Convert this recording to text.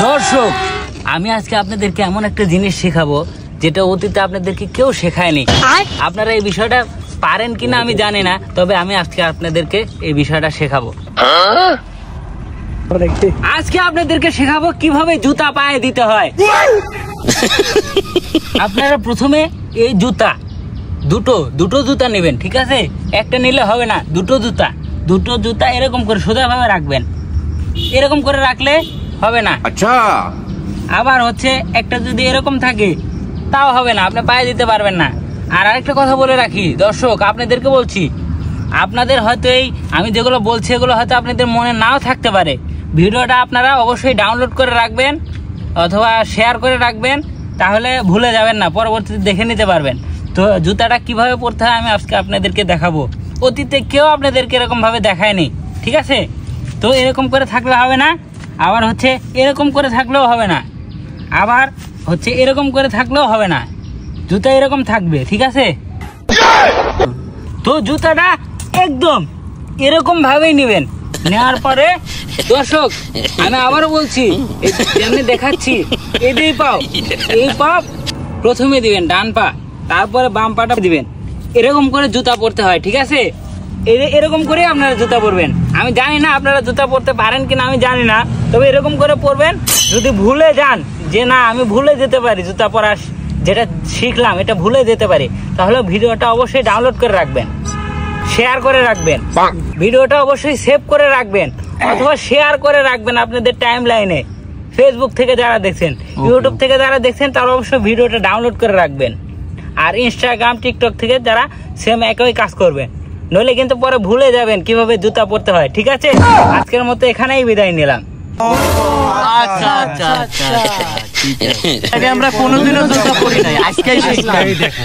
দর্শক, আমি আজকে আপনাদেরকে এমন একটা জিনিস শেখাবো যেটা অতীতে আপনাদেরকে কেউ শেখায়নি। আপনারা এই বিষয়টা পারেন কিনা আমি জানি না, তবে আমি আজকে আপনাদেরকে এই বিষয়টা শেখাবো। আজকে আপনাদেরকে শেখাবো কিভাবে জুতা পায়ে দিতে হয়। আপনারা প্রথমে এই জুতা দুটো জুতা নেবেন, ঠিক আছে? একটা নিলে হবে না, দুটো জুতা এরকম করে সোজাভাবে রাখবেন। এরকম করে রাখলে হবে না। আচ্ছা, আবার হচ্ছে একটা যদি এরকম থাকে তাও হবে না, আপনি পায়ে দিতে পারবেন না। আর আরেকটা কথা বলে রাখি দর্শক, আপনাদেরকে বলছি, আপনাদের হয়তো এই আমি যেগুলো বলছি এগুলো হয়তো আপনাদের মনে নাও থাকতে পারে। ভিডিওটা আপনারা অবশ্যই ডাউনলোড করে রাখবেন অথবা শেয়ার করে রাখবেন, তাহলে ভুলে যাবেন না, পরবর্তীতে দেখে নিতে পারবেন। তো জুতাটা কিভাবে পরতে হয় আমি আজকে আপনাদেরকে দেখাবো। অতীতে কেউ আপনাদেরকে এরকমভাবে দেখায়নি, ঠিক আছে? তো এরকম করে থাকলে হবে না, আবার হচ্ছে এরকম করে থাকলেও হবে না, আবার হচ্ছে এরকম করে থাকলেও হবে না। জুতা এরকম থাকবে, ঠিক আছে? তো জুতাটা একদম এরকম ভাবেই নেবেন। নেওয়ার পরে দর্শক আমি আবারও বলছি, যেমনি দেখাচ্ছি, এই পা প্রথমে দিবেন ডান পা, তারপরে বাম পাটা দিবেন। এরকম করে জুতা পরতে হয়, ঠিক আছে? এরকম করে আপনারা জুতা পরবেন। আমি জানি না আপনারা জুতা পরতে পারেন কিনা আমি জানি না, তবে এরকম করে পরবেন। যদি ভুলে যান যে না আমি ভুলে যেতে পারি, জুতা পরা যেটা শিখলাম এটা ভুলে যেতে পারি, তাহলে ভিডিওটা অবশ্যই ডাউনলোড করে রাখবেন, শেয়ার করে রাখবেন, ভিডিওটা অবশ্যই সেভ করে রাখবেন অথবা শেয়ার করে রাখবেন আপনাদের টাইম লাইনে। ফেসবুক থেকে যারা দেখছেন, ইউটিউব থেকে যারা দেখছেন তারা অবশ্যই ভিডিওটা ডাউনলোড করে রাখবেন। আর ইনস্টাগ্রাম, টিকটক থেকে যারা সেম একই কাজ করবেন, নইলে কিন্তু পরে ভুলে যাবেন কিভাবে জুতা পরতে হয়, ঠিক আছে? আজকের মতো এখানেই বিদায় নিলাম। আচ্ছা, আমরা কোনোদিনও জুতা পরি নাই, আজকেই দেখা।